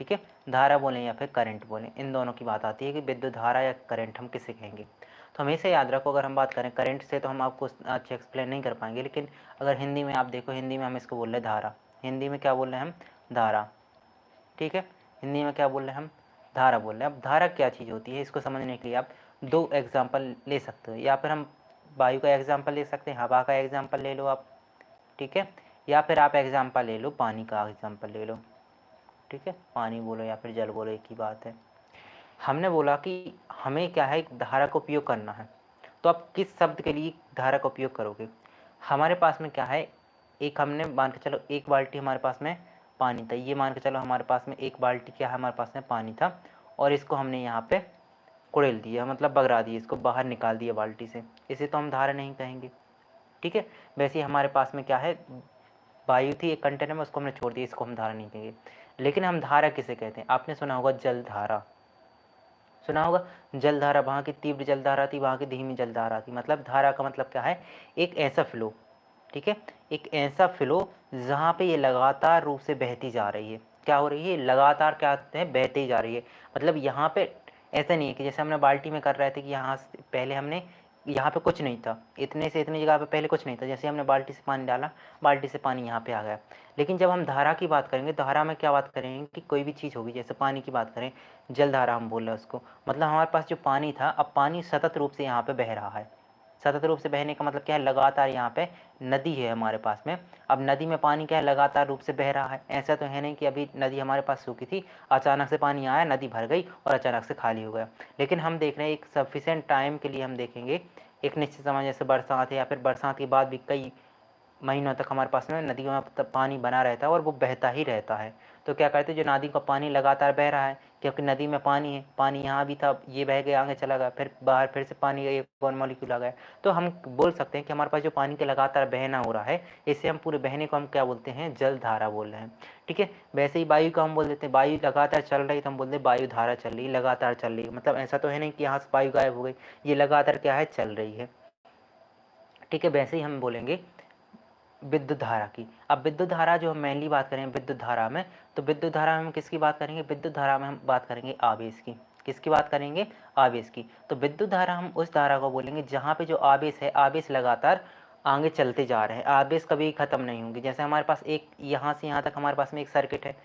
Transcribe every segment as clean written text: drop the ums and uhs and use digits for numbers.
ठीक है, धारा बोलें या फिर करंट बोलें, इन दोनों की बात आती है कि विद्युत धारा या करंट हम किसे कहेंगे। तो हमेशा याद रखो, अगर हम बात करें करंट से तो हम आपको अच्छे एक्सप्लेन नहीं कर पाएंगे, लेकिन अगर हिंदी में आप देखो, हिंदी में हम इसको बोल रहे हैं धारा, हिंदी में क्या बोल रहे हैं हम, धारा। ठीक है, हिंदी में क्या बोल रहे हैं हम, धारा बोल रहे हैं। अब धारा क्या चीज़ होती है, इसको समझने के लिए आप दो एग्जाम्पल ले सकते हो, या फिर हम वायु का एग्जाम्पल ले सकते हैं, हवा का एग्जाम्पल ले लो आप, ठीक है, या फिर आप एग्जाम्पल ले लो पानी का एग्जाम्पल ले लो। ठीक है, पानी बोलो या फिर जल बोलो, एक ही बात है। हमने बोला कि हमें क्या है, एक धारा का उपयोग करना है, तो आप किस शब्द के लिए धारा का उपयोग करोगे। हमारे पास में क्या है, एक हमने मान के चलो एक बाल्टी हमारे पास में पानी था, ये मान के चलो हमारे पास में एक बाल्टी क्या है, हमारे पास में पानी था, और इसको हमने यहाँ पे कुड़ेल दिया, मतलब बगरा दिया, इसको बाहर निकाल दिया बाल्टी से, इसे तो हम धारा नहीं कहेंगे। ठीक है, वैसे ही हमारे पास में क्या है, वायु थी एक कंटेनर में, उसको हमने छोड़ दिया, इसको हम धारा नहीं कहेंगे। लेकिन हम धारा किसे कहते हैं, आपने सुना होगा जल धारा, सुना होगा जल धारा, वहाँ की तीव्र जल धारा थी, वहाँ की धीमी जल धारा थी। मतलब धारा का मतलब क्या है, एक ऐसा फ्लो, ठीक है, एक ऐसा फ्लो जहाँ पे ये लगातार रूप से बहती जा रही है। क्या हो रही है, लगातार क्या है, बहती जा रही है। मतलब यहाँ पे ऐसा नहीं है कि जैसे हमने बाल्टी में कर रहे थे कि यहाँ से पहले हमने, यहाँ पे कुछ नहीं था, इतने से इतनी जगह पे पहले कुछ नहीं था, जैसे हमने बाल्टी से पानी डाला, बाल्टी से पानी यहाँ पे आ गया। लेकिन जब हम धारा की बात करेंगे, धारा में क्या बात करेंगे कि कोई भी चीज़ होगी, जैसे पानी की बात करें, जल धारा हम बोल रहे हैं उसको, मतलब हमारे पास जो पानी था, अब पानी सतत रूप से यहाँ पे बह रहा है। सतत रूप से बहने का मतलब क्या है, लगातार यहाँ पे नदी है हमारे पास में। अब नदी में पानी क्या है, लगातार रूप से बह रहा है। ऐसा तो है नहीं कि अभी नदी हमारे पास सूखी थी, अचानक से पानी आया, नदी भर गई और अचानक से खाली हो गया। लेकिन हम देख रहे हैं एक सफिशेंट टाइम के लिए हम देखेंगे, एक निश्चित समय, जैसे बरसात है या फिर बरसात के बाद भी कई महीनों तक हमारे पास में नदी में पानी बना रहता है और वो बहता ही रहता है। तो क्या करते हैं, जो नदी का पानी लगातार बह रहा है, क्योंकि नदी में पानी है, पानी यहाँ भी था, ये बह गया, आगे चला गया, फिर बाहर फिर से पानी का एक और मॉलिक्यूल आ गया। तो हम बोल सकते हैं कि हमारे पास जो पानी के लगातार बहना हो रहा है, इससे हम पूरे बहने को हम क्या बोलते हैं, जल धारा बोल रहे हैं। ठीक है, वैसे ही वायु का हम बोल देते हैं, वायु लगातार चल रही तो हम बोलते हैं वायु धारा चल रही, लगातार चल रही। मतलब ऐसा तो है नहीं कि यहाँ से वायु गायब हो गई, ये लगातार क्या है, चल रही है। ठीक है, वैसे ही हम बोलेंगे विद्युत धारा की। अब विद्युत धारा जो हम मेनली बात करें विद्युत धारा में, तो विद्युत धारा में हम किसकी बात करेंगे, विद्युत धारा में हम बात करेंगे आवेश की। किसकी बात करेंगे, आवेश की। तो विद्युत धारा हम उस धारा को बोलेंगे जहाँ पे जो आवेश है, आवेश लगातार आगे चलते जा रहे हैं, आवेश कभी ख़त्म नहीं होंगे। जैसे हमारे पास एक यहाँ से यहाँ तक हमारे पास में एक सर्किट है,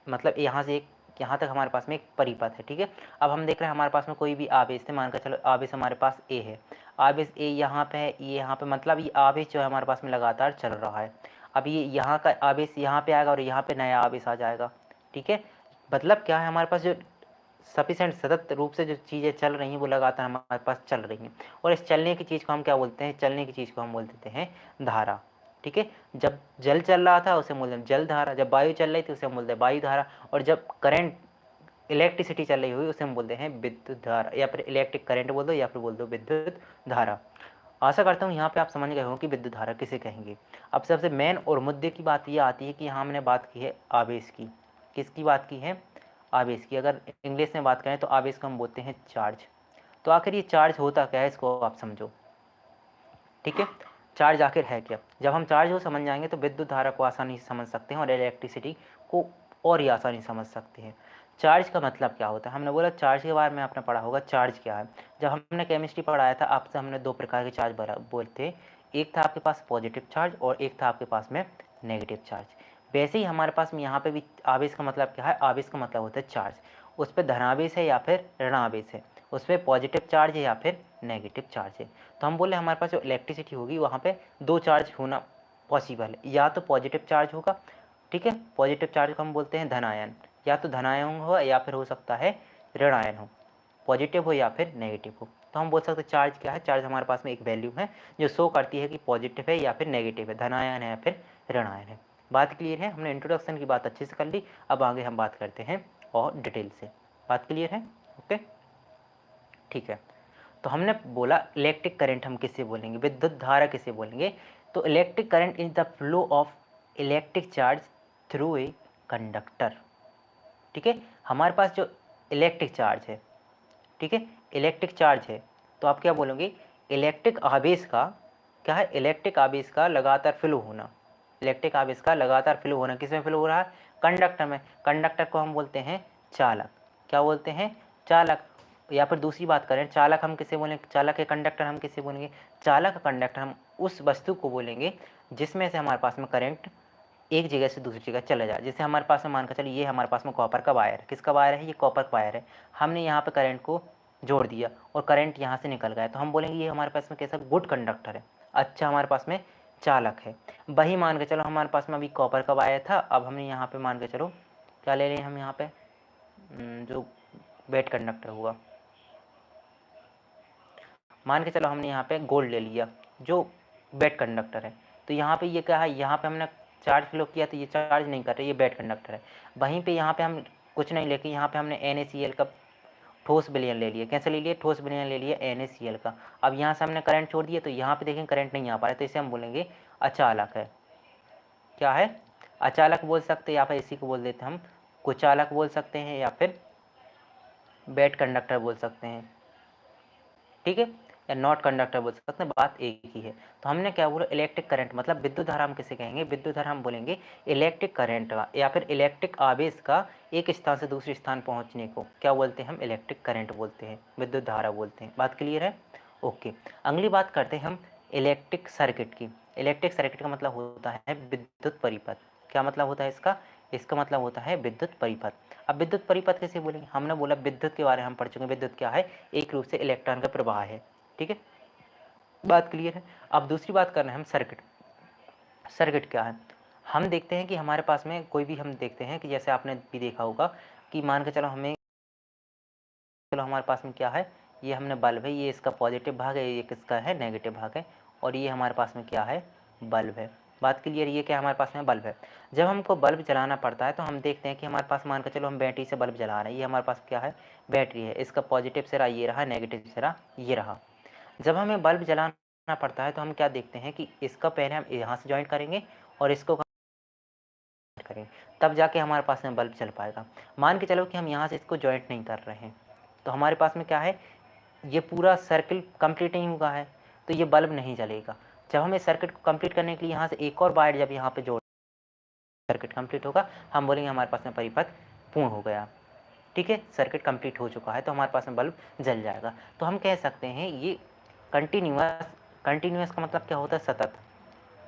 मतलब यहाँ से एक यहाँ तक हमारे पास में एक परिपथ है। ठीक है, अब हम देख रहे हैं हमारे पास में कोई भी आवेश है, मानकर चलो आवेश हमारे पास ए है, आवेश ए यहाँ पे है, ये यहाँ पे, मतलब ये आवेश जो है हमारे पास में लगातार चल रहा है। अब ये यहाँ का आवेश यहाँ पे आएगा और यहाँ पे नया आवेश आ जाएगा। ठीक है, मतलब क्या है, हमारे पास जो सफिशेंट सतत रूप से जो चीज़ें चल रही हैं वो लगातार हमारे पास चल रही हैं, और इस चलने की चीज़ को हम क्या बोलते हैं, चलने की चीज़ को हम बोल देते हैं धारा। ठीक है, जब जल चल रहा था उसे हम बोलते हैं जल धारा, जब वायु चल रही थी उसे हम बोलते हैं वायु धारा, और जब करंट इलेक्ट्रिसिटी चल रही हुई उसे हम बोलते हैं विद्युत धारा, या फिर इलेक्ट्रिक करंट बोल दो या फिर बोल दो विद्युत धारा। आशा करता हूँ यहाँ पे आप समझ गए हो कि विद्युत धारा किसे कहेंगे। अब सबसे मेन और मुद्दे की बात ये आती है कि यहाँ हमने बात की है आवेश की। किसकी बात की है, आवेश की। अगर इंग्लिश में बात करें तो आवेश को हम बोलते हैं चार्ज। तो आखिर ये चार्ज होता क्या है, इसको आप समझो। ठीक है, चार्ज आखिर है क्या। जब हम चार्ज हो समझ जाएंगे तो विद्युत धारा को आसानी से समझ सकते हैं और इलेक्ट्रिसिटी को और ही आसानी से समझ सकते हैं। चार्ज का मतलब क्या होता है, हमने बोला चार्ज के बारे में आपने पढ़ा होगा, चार्ज क्या है। जब हमने केमिस्ट्री पढ़ाया था आपसे, हमने दो प्रकार के चार्ज बोलते, एक था आपके पास पॉजिटिव चार्ज और एक था आपके पास में नेगेटिव चार्ज। वैसे ही हमारे पास में यहाँ पे भी आवेश का मतलब क्या है, आवेश का मतलब होता है चार्ज। उस पर धनावेश है या फिर ऋणावेश है, उस पर पॉजिटिव चार्ज है या फिर नेगेटिव चार्ज है। तो हम बोले हमारे पास जो इलेक्ट्रिसिटी होगी वहाँ पे दो चार्ज होना पॉसिबल है, या तो पॉजिटिव चार्ज होगा, ठीक है, पॉजिटिव चार्ज को हम बोलते हैं धनायन, या तो धनायन हो या फिर हो सकता है ऋणायन हो, पॉजिटिव हो या फिर नेगेटिव हो। तो हम बोल सकते हैं चार्ज क्या है, चार्ज हमारे पास में एक वैल्यू है जो शो करती है कि पॉजिटिव है या फिर नेगेटिव है, धनायन है या फिर ऋणायन है। बात क्लियर है, हमने इंट्रोडक्शन की बात अच्छे से कर ली, अब आगे हम बात करते हैं और डिटेल से। बात क्लियर है, ओके, ठीक है। तो हमने बोला इलेक्ट्रिक करंट हम किसे बोलेंगे, विद्युत धारा किसे बोलेंगे। तो electric current is the flow of electric charge through a conductor. ठीक है, हमारे पास जो इलेक्ट्रिक चार्ज है, ठीक है, इलेक्ट्रिक चार्ज है, तो आप क्या बोलोगे, इलेक्ट्रिक आवेश का क्या है, इलेक्ट्रिक आवेश का लगातार फ्लो होना। इलेक्ट्रिक आवेश का लगातार फ्लो होना, किस में फ्लो हो रहा है, कंडक्टर में। कंडक्टर को हम बोलते हैं चालक। क्या बोलते हैं? चालक। या फिर दूसरी बात करें, चालक हम किसे बोलेंगे? चालक या कंडक्टर हम किसे बोलेंगे? चालक कंडक्टर हम उस वस्तु को बोलेंगे जिसमें से हमारे पास में करंट एक जगह से दूसरी जगह चला जाए। जैसे हमारे पास में मान कर चलिए ये हमारे पास में कॉपर का वायर है। किसका वायर है? ये कॉपर का वायर है। हमने यहाँ पे करंट को जोड़ दिया और करंट यहाँ से निकल गया, तो हम बोलेंगे ये हमारे पास में कैसा गुड कंडक्टर है, अच्छा हमारे पास में चालक है। वही मान के चलो हमारे पास में अभी कॉपर का वायर था, अब हमने यहाँ पे मान के चलो क्या ले लें हम यहाँ पे जो बेड कंडक्टर हुआ, मान के चलो हमने यहाँ पे गोल्ड ले लिया जो बेड कंडक्टर है। तो यहाँ पे ये क्या है? यहाँ पे हमने चार्ज फ्लो किया तो ये चार्ज नहीं कर रहा, ये बेड कंडक्टर है। वहीं पे यहाँ पे हम कुछ नहीं लेके यहाँ पे हमने NaCl का ठोस विलयन ले लिया। कैसे ले लिए? ठोस विलयन ले लिया NaCl का। अब यहाँ से हमने करंट छोड़ दिया तो यहाँ पे देखें करंट नहीं आ पा रहा है, तो इसे हम बोलेंगे अचालक है। क्या है? अचालक बोल सकते हैं, या फिर इसी को बोल देते हम कुचालक बोल सकते हैं, या फिर बेड कंडक्टर बोल सकते हैं, ठीक है, या नॉट कंडक्टर बोल सकते हैं, बात एक ही है। तो हमने क्या बोला? इलेक्ट्रिक करंट मतलब विद्युत धारा हम किसे कहेंगे? विद्युत धारा हम बोलेंगे इलेक्ट्रिक करंट का या फिर इलेक्ट्रिक आवेश का एक स्थान से दूसरे स्थान पहुंचने को क्या बोलते हैं? हम इलेक्ट्रिक करंट बोलते हैं, विद्युत धारा बोलते हैं। बात क्लियर है? ओके। अगली बात करते हैं हम इलेक्ट्रिक सर्किट की। इलेक्ट्रिक सर्किट का मतलब होता है विद्युत परिपथ। क्या मतलब होता है इसका? इसका मतलब होता है विद्युत परिपथ। अब विद्युत परिपथ कैसे बोलेंगे? हमने बोला विद्युत के बारे में हम पढ़ चुके हैं। विद्युत क्या है? एक रूप से इलेक्ट्रॉन का प्रवाह है, ठीक है, बात क्लियर है। अब दूसरी बात कर रहे हैं हम सर्किट। सर्किट क्या है? हम देखते हैं कि हमारे पास में कोई भी हम देखते हैं कि जैसे आपने भी देखा होगा कि मान के चलो हमारे पास में क्या है? ये हमने बल्ब है, ये इसका पॉजिटिव भाग है, ये किसका है? नेगेटिव भाग है, और ये हमारे पास में क्या है? बल्ब है। बात क्लियर? ये क्या हमारे पास में? बल्ब है। जब हमको बल्ब जलाना पड़ता है तो हम देखते हैं कि हमारे पास मान कर चलो हम बैटरी से बल्ब जला रहे हैं। ये हमारे पास क्या है? बैटरी है। इसका पॉजिटिव सिरा ये रहा, नेगेटिव सिरा ये रहा। जब हमें बल्ब जलाना पड़ता है तो हम क्या देखते हैं कि इसका पहले हम यहाँ से ज्वाइंट करेंगे और इसको करेंगे, तब जाके हमारे पास में बल्ब चल पाएगा। मान के चलो कि हम यहाँ से इसको ज्वाइंट नहीं कर रहे हैं, तो हमारे पास में क्या है? ये पूरा सर्किल कंप्लीट नहीं हुआ है, तो ये बल्ब नहीं जलेगा। जब हम इस सर्किट को कंप्लीट करने के लिए यहाँ से एक और वायर जब यहाँ पे जोड़ सर्किट कंप्लीट होगा, हम बोलेंगे हमारे पास में परिपथ पूर्ण हो गया, ठीक है, सर्किट कंप्लीट हो चुका है, तो हमारे पास में बल्ब जल जाएगा। तो हम कह सकते हैं ये कंटिन्यूअस। कंटिन्यूअस का मतलब क्या होता है? सतत,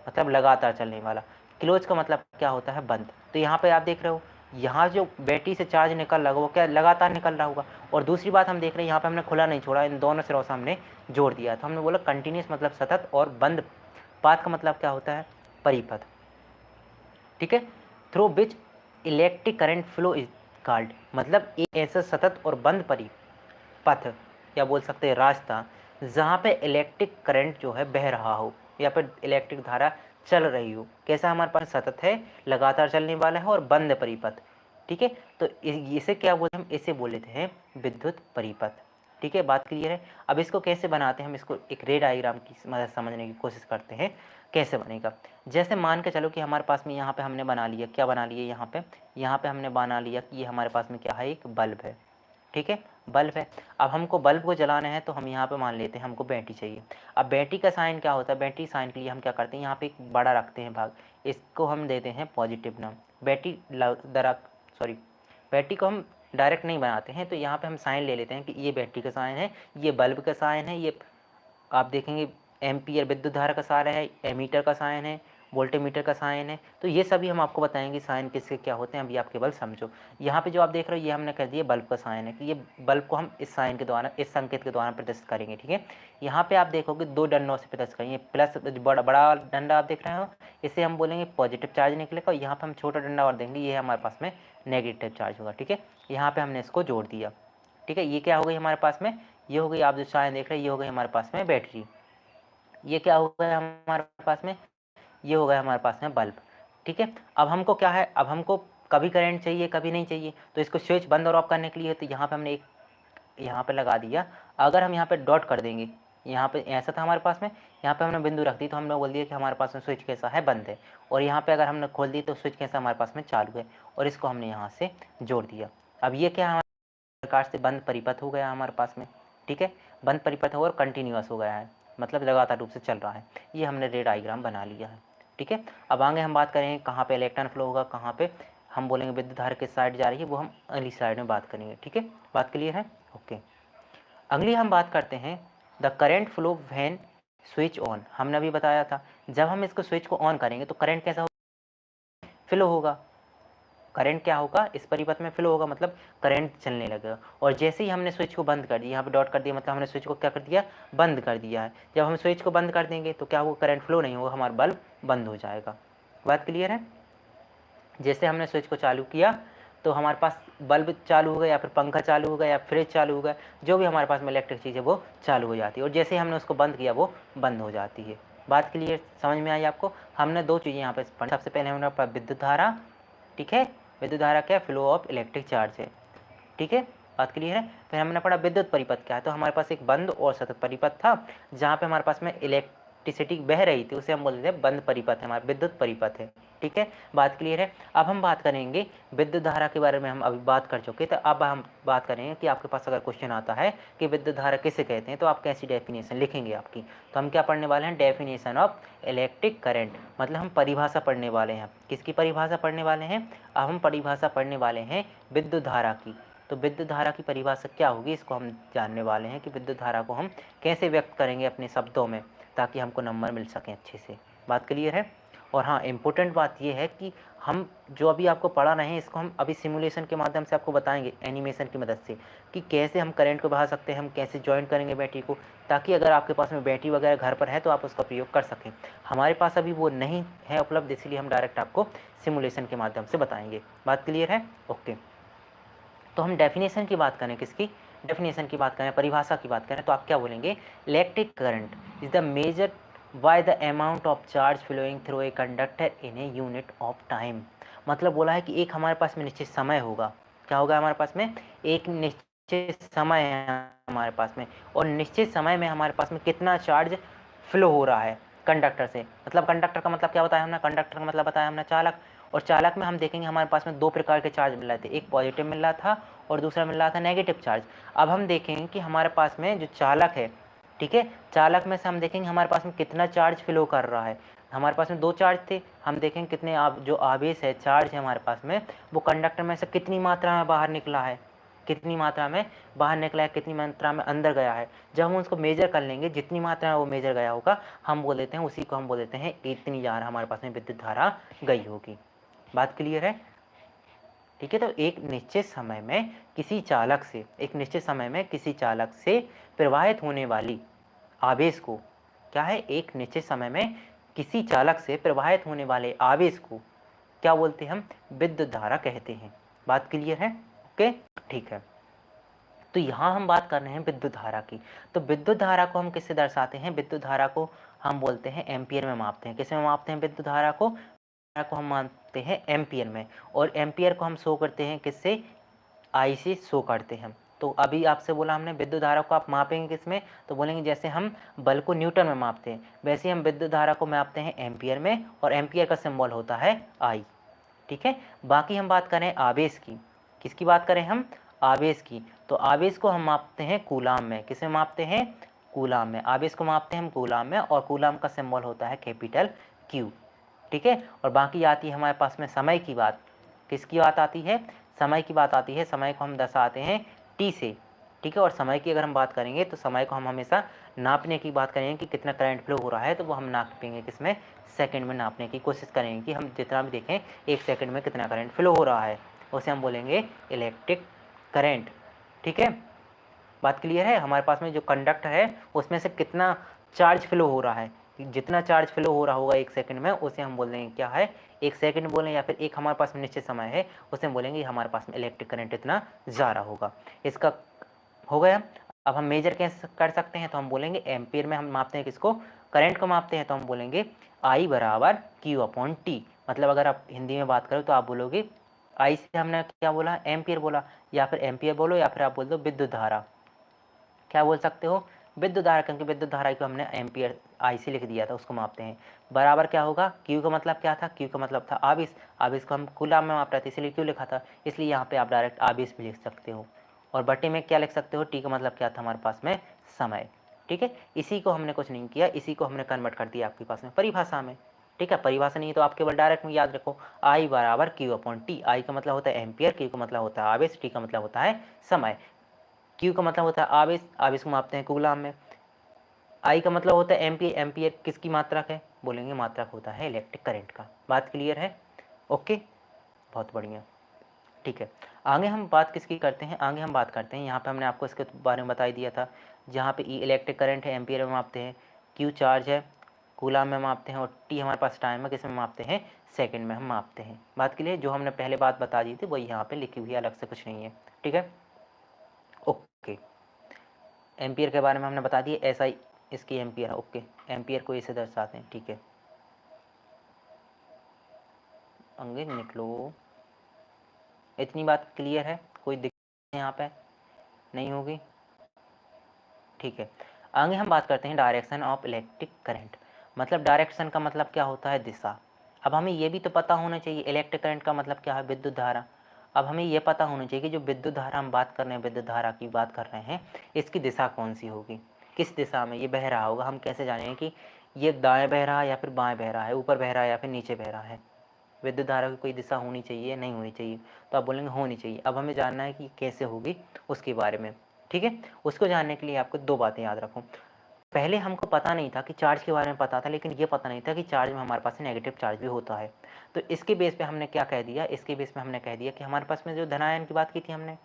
मतलब लगातार चलने वाला। क्लोज का मतलब क्या होता है? बंद। तो यहाँ पे आप देख रहे हो यहाँ जो बैटरी से चार्ज निकल रहा होगा वो क्या लगातार निकल रहा होगा। और दूसरी बात हम देख रहे हैं यहाँ पे हमने खुला नहीं छोड़ा, इन दोनों सिरों से हमने जोड़ दिया। तो हमने बोला कंटिन्यूस मतलब सतत, और बंद पाथ का मतलब क्या होता है? परिपथ, ठीक है, through which electric current flow is called. मतलब एक ऐसा सतत और बंद परिपथ या बोल सकते हैं रास्ता जहाँ पे इलेक्ट्रिक करंट जो है बह रहा हो या फिर इलेक्ट्रिक धारा चल रही हो। कैसा हमारे पास? सतत है, लगातार चलने वाला है और बंद परिपथ, ठीक है। तो इसे क्या बोलते हैं? हम इसे बोल लेते हैं विद्युत परिपथ, ठीक है, बात क्लियर है। अब इसको कैसे बनाते हैं? हम इसको एक रे डायग्राम की मदद समझने की कोशिश करते हैं कैसे बनेगा। जैसे मान के चलो कि हमारे पास में यहाँ पे हमने बना लिया, क्या बना लिया? यहाँ पे हमने बना लिया कि ये हमारे पास में क्या है? एक बल्ब है, ठीक है, बल्ब है। अब हमको बल्ब को जलाना है तो हम यहाँ पे मान लेते हैं हमको बैटरी चाहिए। अब बैटरी का साइन क्या होता है? बैटरी साइन के लिए हम क्या करते हैं? यहाँ पे एक बड़ा रखते हैं भाग, इसको हम देते हैं पॉजिटिव नाम। बैटरी सॉरी, बैटरी को हम डायरेक्ट नहीं बनाते हैं, तो यहाँ पे हम साइन ले लेते हैं कि ये बैटरी का साइन है, ये बल्ब का साइन है, ये आप देखेंगे एम्पियर विद्युत धारा का साइन है, एमीटर का साइन है, वोल्टेमीटर का साइन है। तो ये सभी हम आपको बताएंगे साइन किसके क्या होते हैं, अभी आप केवल समझो। यहाँ पे जो आप देख रहे हो ये हमने कह दिया बल्ब का साइन है, कि ये बल्ब को हम इस साइन के द्वारा, इस संकेत के द्वारा प्रदर्शित करेंगे, ठीक है। यहाँ पे आप देखोगे दो डंडों से प्रदर्शित करेंगे, प्लस बड़ा डंडा आप देख रहे हो, इसे हम बोलेंगे पॉजिटिव चार्ज निकलेगा, और यहाँ पे हम छोटा डंडा और देंगे, ये हमारे पास में नेगेटिव चार्ज होगा, ठीक है। यहाँ पे हमने इसको जोड़ दिया, ठीक है। ये क्या हो गई हमारे पास में? ये हो गई, आप जो साइन देख रहे हैं ये हो गई हमारे पास में बैटरी। ये क्या हो गया हमारे पास में? ये हो गया हमारे पास में बल्ब, ठीक है। अब हमको क्या है? अब हमको कभी करंट चाहिए कभी नहीं चाहिए, तो इसको स्विच बंद और ऑफ करने के लिए तो यहाँ पे हमने एक यहाँ पे लगा दिया। अगर हम यहाँ पे डॉट कर देंगे, यहाँ पे ऐसा था हमारे पास में, यहाँ पे हमने बिंदु रख दी, तो हमने बोल दिया कि हमारे पास में स्विच कैसा है? बंद है। और यहाँ पे अगर हमने खोल दी तो स्विच कैसा हमारे पास में? चालू है। और इसको हमने यहाँ से जोड़ दिया। अब ये क्या हमारे प्रकार से बंद परिपथ हो गया हमारे पास में, ठीक है, बंद परिपथ और कंटिन्यूअस हो गया है, मतलब लगातार रूप से चल रहा है। ये हमने रे डायग्राम बना लिया है, ठीक है। अब आगे हम बात करेंगे कहाँ पे इलेक्ट्रॉन फ्लो होगा, कहाँ पे हम बोलेंगे विद्युत धारा किस साइड जा रही है, वो हम अगली स्लाइड में बात करेंगे। ठीक है, बात क्लियर है? ओके। अगली हम बात करते हैं the current flow when switch on. हमने अभी बताया था जब हम इसको स्विच को ऑन करेंगे तो करंट कैसा होगा, फ्लो होगा। करंट क्या होगा, इस परिपथ में फ्लो होगा, मतलब करंट चलने लगेगा। और जैसे ही हमने स्विच को बंद कर दिया, यहाँ पे डॉट कर दिया, मतलब हमने स्विच को क्या कर दिया, बंद कर दिया है। जब हम स्विच को बंद कर देंगे तो क्या होगा, करंट फ्लो नहीं होगा, हमारा बल्ब बंद हो जाएगा। बात क्लियर है? जैसे हमने स्विच को चालू किया तो हमारे पास बल्ब चालू हो गया, या फिर पंखा चालू हो गया, या फ्रिज चालू हो गया, जो भी हमारे पास में इलेक्ट्रिक चीज़ है वो चालू हो जाती है। और जैसे ही हमने उसको बंद किया वो बंद हो जाती है। बात क्लियर, समझ में आई आपको? हमने दो चीज़ें यहाँ पे पढ़ी। सबसे पहले हमने पढ़ा विद्युत धारा, ठीक है, विद्युत धारा क्या, फ्लो ऑफ इलेक्ट्रिक चार्ज है। ठीक है, बात क्लियर है? फिर हमने पढ़ा विद्युत परिपथ क्या है। तो हमारे पास एक बंद और सतत परिपथ था, जहाँ पे हमारे पास में इलेक्ट्रिसिटी बह रही थी, उसे हम बोलते हैं बंद परिपथ है, हमारा विद्युत परिपथ है। ठीक है, बात क्लियर है? अब हम बात करेंगे विद्युत धारा के बारे में, हम अभी बात कर चुके। तो अब हम बात करेंगे कि आपके पास अगर क्वेश्चन आता है कि विद्युत धारा किसे कहते हैं, तो आप कैसी डेफिनेशन लिखेंगे आपकी। तो हम क्या पढ़ने वाले हैं, डेफिनेशन ऑफ इलेक्ट्रिक करंट, मतलब हम परिभाषा पढ़ने वाले हैं। किसकी परिभाषा पढ़ने वाले हैं? अब हम परिभाषा पढ़ने वाले हैं विद्युत धारा की। तो विद्युत धारा की परिभाषा क्या होगी, इसको हम जानने वाले हैं कि विद्युत धारा को हम कैसे व्यक्त करेंगे अपने शब्दों में, ताकि हमको नंबर मिल सकें अच्छे से। बात क्लियर है? और हाँ, इम्पोर्टेंट बात यह है कि हम जो अभी आपको पढ़ा रहे हैं, इसको हम अभी सिमुलेशन के माध्यम से आपको बताएंगे, एनिमेशन की मदद से, कि कैसे हम करंट को बढ़ा सकते हैं, हम कैसे ज्वाइन करेंगे बैटरी को, ताकि अगर आपके पास में बैटरी वगैरह घर पर है तो आप उसका प्रयोग कर सकें। हमारे पास अभी वो नहीं है उपलब्ध, इसलिए हम डायरेक्ट आपको सिमुलेशन के माध्यम से बताएंगे। बात क्लियर है? ओके। तो हम डेफिनेशन की बात करें, किसकी डेफिनेशन की बात करें, परिभाषा की बात करें, तो आप क्या बोलेंगे, electric current is the measure by the amount of charge flowing through a conductor in a unit of time. मतलब बोला है कि एक हमारे पास में निश्चित समय होगा, क्या होगा हमारे पास में, एक निश्चित समय है हमारे पास में, और निश्चित समय में हमारे पास में कितना चार्ज फ्लो हो रहा है कंडक्टर से। मतलब कंडक्टर का मतलब क्या बताया हमने, कंडक्टर का मतलब बताया हमने चालक। और चालक में हम देखेंगे हमारे पास में दो प्रकार के चार्ज मिल रहे थे, एक पॉजिटिव मिल रहा था और दूसरा मिल रहा था नेगेटिव चार्ज। अब हम देखेंगे कि हमारे पास में जो चालक है, ठीक है, चालक में से हम देखेंगे हमारे पास में कितना चार्ज फ्लो कर रहा है। हमारे पास में दो चार्ज थे, हम देखेंगे कितने जो आवेश है, चार्ज है हमारे पास में, वो कंडक्टर में से कितनी मात्रा में बाहर निकला है, कितनी मात्रा में बाहर निकला है, कितनी मात्रा में अंदर गया है। जब हम उसको मेजर कर लेंगे, जितनी मात्रा में वो मेजर गया होगा, हम बोल देते हैं उसी को हम बोल देते हैं इतनी जा रहा हमारे पास में विद्युत धारा गई होगी। बात क्लियर है? ठीक है, तो एक निश्चित समय में किसी चालक से, एक निश्चित समय में किसी चालक से प्रवाहित होने वाली आवेश को, क्या है, एक निश्चित समय में किसी चालक से प्रवाहित होने वाले आवेश को क्या बोलते हैं, हम विद्युत धारा कहते हैं। बात क्लियर है? ओके, ठीक है। तो यहाँ हम बात कर रहे हैं विद्युत धारा की। तो विद्युत धारा को हम किससे दर्शाते हैं, विद्युत धारा को हम बोलते हैं एम्पियर में मापते हैं। किस में मापते हैं विद्युत धारा को हम मानते हैं एम्पियर में, और एम्पियर को हम शो करते हैं किससे, आई से शो करते हैं। तो अभी आपसे बोला हमने विद्युत धारा को आप मापेंगे किसमें, तो बोलेंगे जैसे हम बल को न्यूटन में मापते हैं, वैसे हम विद्युत धारा को मापते हैं एम्पियर में, और एम्पियर का सिंबल होता है आई। ठीक है, बाकी हम बात करें आवेश की, किसकी बात करें हम, आवेश की। तो आवेश को हम मापते हैं कूलाम में, किसे मापते हैं, कूलाम में। आवेश को मापते हैं हम कूलाम में, और कूलाम का सिंबल होता है कैपिटल क्यू। ठीक है, और बाकी आती है हमारे पास में समय की बात। किसकी बात आती है, समय की बात आती है। समय को हम दर्शाते हैं टी से। ठीक है, और समय की अगर हम बात करेंगे तो समय को हम हमेशा नापने की बात करेंगे कि कितना करंट फ्लो हो रहा है, तो वो हम नापेंगे किसमें, सेकंड में नापने की कोशिश करेंगे कि हम जितना भी देखें एक सेकंड में कितना करंट फ्लो हो रहा है, उसे हम बोलेंगे इलेक्ट्रिक करंट। ठीक है, बात क्लियर है? हमारे पास में जो कंडक्टर है उसमें से कितना चार्ज फ्लो हो रहा है, जितना चार्ज फ्लो हो रहा होगा एक सेकंड में, उसे हम बोल देंगे क्या है, एक सेकंड बोलें, या फिर एक हमारे पास में निश्चित समय है, उसे हम बोलेंगे हमारे पास में इलेक्ट्रिक करंट इतना जा रहा होगा। इसका हो गया। अब हम मेजर कैसे कर सकते हैं, तो हम बोलेंगे एम्पियर में हम मापते हैं किसको, करंट को मापते हैं, तो हम बोलेंगे आई बराबर क्यू अपॉन टी। मतलब अगर आप हिंदी में बात करो तो आप बोलोगे, आई से हमने क्या बोला, एम्पियर बोला, या फिर एम्पियर बोलो, या फिर आप बोल दो विद्युत धारा, क्या बोल सकते हो, विद्युत धारा, क्योंकि विद्युत धारा को हमने एम्पियर आई से लिख दिया था, उसको मापते हैं। बराबर क्या होगा, क्यू का मतलब क्या था, क्यू का मतलब था आवेश, आवेश को हम कूलाम में माप रहे थे इसलिए क्यू लिखा था, इसलिए यहाँ पे आप डायरेक्ट आवेश भी लिख सकते हो। और बटे में क्या लिख सकते हो, टी का मतलब क्या था हमारे पास में, समय। ठीक है, इसी को हमने कुछ नहीं किया, इसी को हमने कन्वर्ट कर दिया आपके पास में परिभाषा में। ठीक है, परिभाषा नहीं है तो आप केवल डायरेक्ट में याद रखो, I बराबर Q अपॉन T। I का मतलब होता है एम्पियर, Q का मतलब होता है आवेश, T का मतलब होता है समय। Q का मतलब होता है आवेश, आवेश को मापते हैं कूलाम में। I का मतलब होता है एम्पियर, एम्पियर किसकी मात्रक है, बोलेंगे मात्रक होता है इलेक्ट्रिक करंट का। बात क्लियर है? ओके, बहुत बढ़िया। ठीक है, आगे हम बात किसकी करते हैं, आगे हम बात करते हैं, यहाँ पे हमने आपको इसके बारे में बता ही दिया था, जहाँ पे E इलेक्ट्रिक करंट है, एम्पियर में मापते हैं, Q चार्ज है, कूलाम में मापते हैं, और T हमारे पास टाइम है, किस में मापते हैं, सेकंड में हम मापते हैं। बात के लिए जो हमने पहले बात बता दी थी वही यहाँ पे लिखी हुई है, अलग से कुछ नहीं है। ठीक है, ओके। एम्पियर के बारे में हमने बता दिया, SI इसकी एम्पियर है। ओके, एम्पियर को इसे दर्शाते हैं। ठीक है, आगे निकलो। इतनी बात क्लियर है, कोई दिक्कत यहाँ पे नहीं होगी? ठीक है, आगे हम बात करते हैं डायरेक्शन ऑफ इलेक्ट्रिक करंट। मतलब डायरेक्शन का मतलब क्या होता है, दिशा। अब हमें ये भी तो पता होना चाहिए इलेक्ट्रिक करंट का मतलब क्या है, विद्युत धारा। अब हमें ये पता होना चाहिए कि जो विद्युत धारा हम बात कर रहे हैं, विद्युत धारा की बात कर रहे हैं, इसकी दिशा कौन सी होगी, किस दिशा में ये बह रहा होगा। हम कैसे जानेंगे कि ये दाएं बह रहा है या फिर बाएं बह रहा है, ऊपर बह रहा है या फिर नीचे बह रहा है। विद्युत धारा की कोई दिशा होनी चाहिए, नहीं होनी चाहिए, तो आप बोलेंगे होनी चाहिए। अब हमें जानना है कि कैसे होगी उसके बारे में। ठीक है, उसको जानने के लिए आपको दो बातें याद रखो। पहले हमको पता नहीं था कि चार्ज के बारे में पता था, लेकिन ये पता नहीं था कि चार्ज में हमारे पास नेगेटिव चार्ज भी होता है। तो इसके बेस पे हमने क्या कह दिया, इसके बेस पे हमने कह दिया कि हमारे पास में जो धनायन की बात की थी हमने,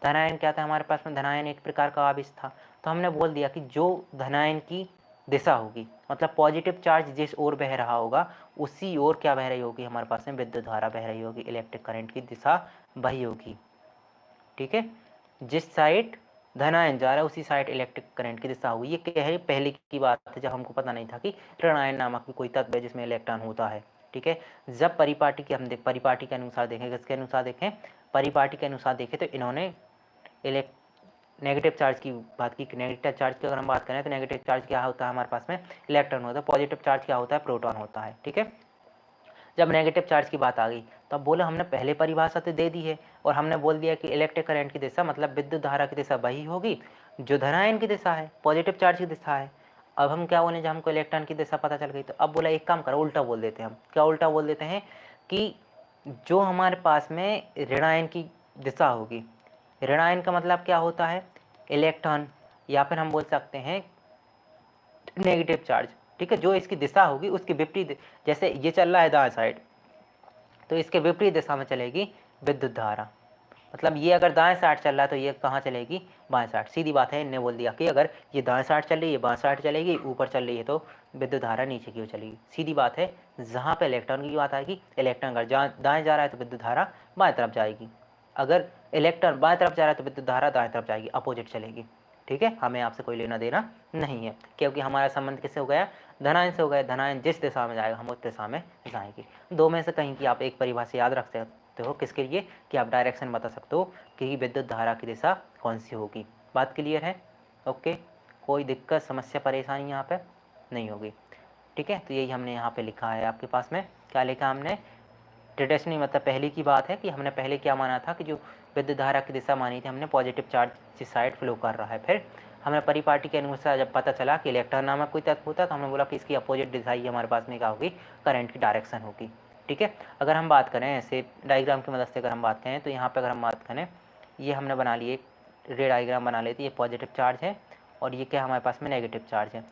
धनायन क्या था हमारे पास में, धनायन एक प्रकार का आवेश था। तो हमने बोल दिया कि जो धनायन की दिशा होगी, मतलब पॉजिटिव चार्ज जिस ओर बह रहा होगा उसी ओर क्या बह रही होगी, हमारे पास में विद्युत धारा बह रही होगी, इलेक्ट्रिक करंट की दिशा वही होगी। ठीक है, जिस साइड धनायन जा रहा है उसी साइड इलेक्ट्रिक करंट की दिशा होगी। ये क्या है, पहले की बात है जब हमको पता नहीं था कि ऋणायन नामक भी कोई तत्व है जिसमें इलेक्ट्रॉन होता है। ठीक है, जब परिपाटी की हम परिपाटी के अनुसार देखें, किसके अनुसार देखें, परिपाटी के अनुसार देखें, तो इन्होंने नेगेटिव चार्ज की बात की। नेगेटिव चार्ज की अगर हम बात करें तो नेगेटिव चार्ज क्या होता है हमारे पास में, इलेक्ट्रॉन होता है। पॉजिटिव चार्ज क्या होता है, प्रोटॉन होता है। ठीक है, जब नेगेटिव चार्ज की बात आ गई तो अब बोले हमने पहले परिभाषा तो दे दी है, और हमने बोल दिया कि इलेक्ट्रिक करंट की दिशा मतलब विद्युत धारा की दिशा वही होगी जो धनायन की दिशा है, पॉजिटिव चार्ज की दिशा है। अब हम क्या बोले, जब हमको इलेक्ट्रॉन की दिशा पता चल गई तो अब बोला एक काम करो, उल्टा बोल देते हैं हम। क्या उल्टा बोल देते हैं कि जो हमारे पास में ऋणायन की दिशा होगी, ऋणायन का मतलब क्या होता है, इलेक्ट्रॉन, या फिर हम बोल सकते हैं नेगेटिव चार्ज। ठीक है, जो इसकी दिशा होगी उसकी विपरीत, जैसे ये चल रहा है दाएं साइड, तो इसके विपरीत दिशा में चलेगी विद्युत धारा। मतलब ये अगर दाएं साइड चल रहा है तो ये कहाँ चलेगी, बाएं साइड। सीधी बात है, इनने बोल दिया कि अगर ये दाएं साइड चल रही है, बाएं साइड चलेगी, ऊपर चल रही है तो विद्युत धारा नीचे की ओर चलेगी। सीधी बात है, जहाँ पे इलेक्ट्रॉन की बात आएगी, इलेक्ट्रॉन अगर दाएं जा रहा है तो विद्युत धारा बाएं तरफ जाएगी, अगर इलेक्ट्रॉन बाएं तरफ जा रहा है तो विद्युत धारा दाएं तरफ जाएगी, अपोजिट चलेगी। ठीक है, हमें आपसे कोई लेना देना नहीं है, क्योंकि हमारा संबंध किससे हो गया, धनायन से हो गया। धनायन जिस दिशा में जाएगा हम उस दिशा में जाएंगे। दो में से कहीं की आप एक परिभाषा याद रख सकते हो, किसके लिए, कि आप डायरेक्शन बता सकते हो कि विद्युत धारा की दिशा कौन सी होगी। बात क्लियर है? ओके, कोई दिक्कत समस्या परेशानी यहाँ पे नहीं होगी। ठीक है, तो यही हमने यहाँ पे लिखा है आपके पास में। क्या लिखा हमने, ट्रेडिशनली मतलब पहले की बात है कि हमने पहले क्या माना था कि जो विद्युत धारा की दिशा मानी थी हमने, पॉजिटिव चार्ज जिस साइड फ्लो कर रहा है। फिर हमें परिपाटी के अनुसार जब पता चला कि इलेक्ट्रॉन नामक कोई तत्व होता है तो हमने बोला कि इसकी अपोजिट दिशा ही हमारे पास में क्या होगी, करंट की डायरेक्शन होगी। ठीक है, अगर हम बात करें ऐसे डायग्राम की मदद से, अगर हम बात करें तो यहाँ पर अगर हम बात करें, ये हमने बना लिए रे डायग्राम बना लेते, ये पॉजिटिव चार्ज है और ये क्या हमारे पास में नेगेटिव चार्ज है।